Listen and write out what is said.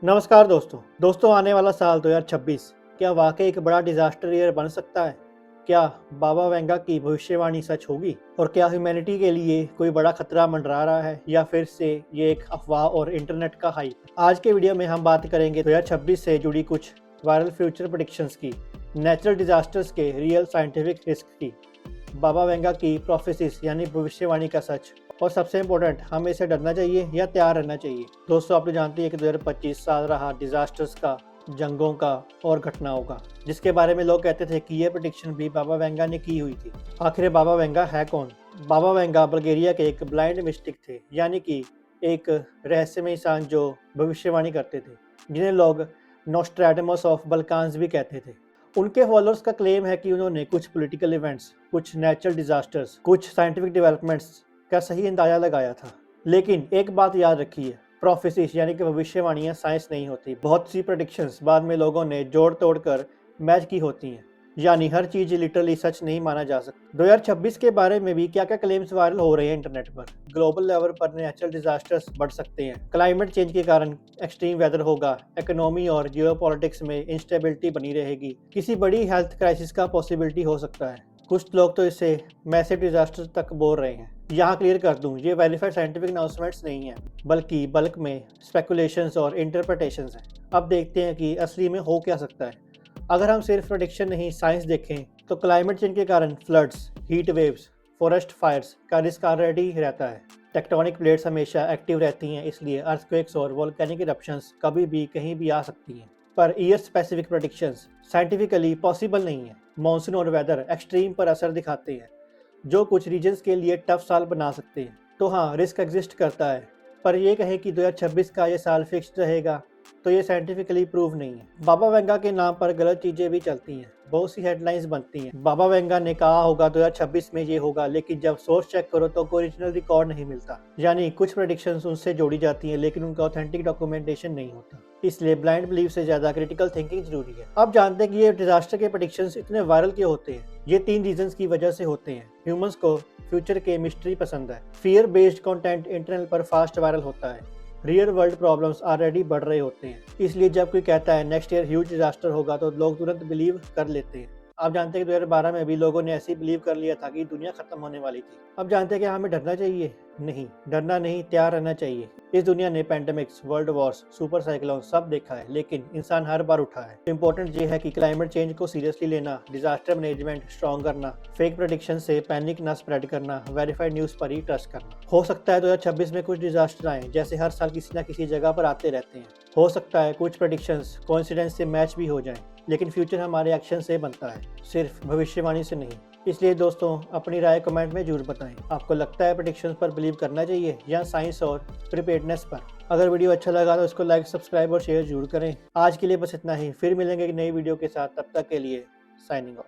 नमस्कार दोस्तों आने वाला साल 2026 क्या वाकई एक बड़ा डिजास्टर ईयर बन सकता है। क्या बाबा वेंगा की भविष्यवाणी सच होगी और क्या ह्यूमैनिटी के लिए कोई बड़ा खतरा मंडरा रहा है या फिर से ये एक अफवाह और इंटरनेट का हाइप। आज के वीडियो में हम बात करेंगे 2026 से जुड़ी कुछ वायरल फ्यूचर प्रेडिक्शंस की, नेचुरल डिजास्टर्स के रियल साइंटिफिक रिस्क की, बाबा वेंगा की प्रोफेसिस यानी भविष्यवाणी का सच, और सबसे इम्पोर्टेंट हमें इसे डरना चाहिए या तैयार रहना चाहिए। दोस्तों आप तो जानते हैं कि 2025 साल रहा डिजास्टर्स का, जंगों का और घटनाओं का, जिसके बारे में लोग कहते थे कि ये प्रेडिक्शन भी बाबा वेंगा ने की हुई थी। आखिर बाबा वेंगा है कौन? बाबा वेंगा बल्गेरिया के एक ब्लाइंड मिस्टिक थे, यानी कि एक रहस्यमय इंसान जो भविष्यवाणी करते थे, जिन्हें लोग नोस्ट्राडेमस ऑफ बल्कान्स भी कहते थे। उनके फॉलोअर्स का क्लेम है कि उन्होंने कुछ पॉलिटिकल इवेंट्स, कुछ नेचुरल डिजास्टर्स, कुछ साइंटिफिक डेवलपमेंट्स का सही अंदाजा लगाया था। लेकिन एक बात याद रखिए, प्रोफेसीज यानी कि भविष्यवाणियां साइंस नहीं होती। बहुत सी प्रेडिक्शंस बाद में लोगों ने जोड़ तोड़ कर मैच की होती हैं, यानी हर चीज लिटरली सच नहीं माना जा सकता। 2026 के बारे में भी क्या क्या क्लेम्स वायरल हो रहे हैं इंटरनेट पर। ग्लोबल लेवल पर नेचुरल डिजास्टर्स बढ़ सकते हैं, क्लाइमेट चेंज के कारण एक्सट्रीम वेदर होगा, इकोनॉमी और जियोपॉलिटिक्स में इंस्टेबिलिटी बनी रहेगी, किसी बड़ी हेल्थ क्राइसिस का पॉसिबिलिटी हो सकता है। कुछ लोग तो इसे मैसिव डिजास्टर तक बोल रहे हैं। यहाँ क्लियर कर दूं, ये वेरीफाइड साइंटिफिक अनाउंसमेंट्स नहीं है, बल्कि बल्क में स्पेकुलेशंस और इंटरप्रिटेशंस हैं। अब देखते हैं कि असली में हो क्या सकता है। अगर हम सिर्फ प्रेडिक्शन नहीं साइंस देखें तो क्लाइमेट चेंज के कारण floods, heat waves, forest fires का रिस्क ऑलरेडी रहता है। टेक्टोनिक प्लेट्स हमेशा एक्टिव रहती हैं, इसलिए अर्थक्वेक्स और वोल्केनिक इरप्शंस कभी भी कहीं भी आ सकती हैं। Per year specific predictions scientifically possible नहीं है। मॉनसून और वेदर एक्सट्रीम पर असर दिखाते हैं, जो कुछ रीजन्स के लिए टफ साल बना सकते हैं। तो हाँ, रिस्क एग्जिस्ट करता है, पर ये कहें कि 2026 का ये साल फिक्स्ड रहेगा तो ये साइंटिफिकली प्रूव नहीं है। बाबा वेंगा के नाम पर गलत चीजें भी चलती हैं, बहुत सी हेडलाइंस बनती हैं। बाबा वेंगा ने कहा होगा 2026 में ये होगा, लेकिन जब सोर्स चेक करो तो कोई ओरिजिनल रिकॉर्ड नहीं मिलता। यानी कुछ प्रेडिक्शंस उनसे जोड़ी जाती हैं लेकिन उनका ऑथेंटिक डॉक्यूमेंटेशन नहीं होता। इसलिए ब्लाइंड बिलीव से ज्यादा क्रिटिकल थिंकिंग जरूरी है। आप जानते हैं कि ये डिजास्टर के प्रेडिक्शंस इतने वायरल क्यों होते हैं? ये 3 रीजंस की वजह से होते हैं। ह्यूमंस को फ्यूचर के मिस्ट्री पसंद है, फियर बेस्ड कंटेंट इंटरनेट पर फास्ट वायरल होता है, रियल वर्ल्ड प्रॉब्लम्स ऑलरेडी बढ़ रहे होते हैं। इसलिए जब कोई कहता है नेक्स्ट ईयर ह्यूज डिजास्टर होगा तो लोग तुरंत बिलीव कर लेते हैं। आप जानते हैं कि 2012 में भी लोगों ने ऐसे ही बिलीव कर लिया था कि दुनिया खत्म होने वाली थी। अब जानते हैं कि हमें डरना चाहिए? नहीं, डरना नहीं, तैयार रहना चाहिए। इस दुनिया ने pandemics, world Wars, super cyclone सब देखा है, लेकिन इंसान हर बार उठा है। इम्पोर्टेंट ये है कि क्लाइमेट चेंज को सीरियसली लेना, डिजास्टर मैनेजमेंट स्ट्रॉन्ग करना, फेक प्रेडिक्शन से पैनिक ना स्प्रेड करना, वेरीफाइड न्यूज पर ही ट्रस्ट करना। हो सकता है 2026 में कुछ डिजास्टर आए, जैसे हर साल किसी न किसी जगह पर आते रहते हैं। हो सकता है कुछ प्रेडिक्शंस कोइंसिडेंस से मैच भी हो जाएं, लेकिन फ्यूचर हमारे एक्शन से बनता है, सिर्फ भविष्यवाणी से नहीं। इसलिए दोस्तों अपनी राय कमेंट में जरूर बताएं। आपको लगता है प्रेडिक्शंस पर बिलीव करना चाहिए या साइंस और प्रिपेयर्डनेस पर? अगर वीडियो अच्छा लगा तो इसको लाइक, सब्सक्राइब और शेयर जरूर करें। आज के लिए बस इतना ही, फिर मिलेंगे एक नई वीडियो के साथ। तब तक के लिए साइनिंग ऑफ।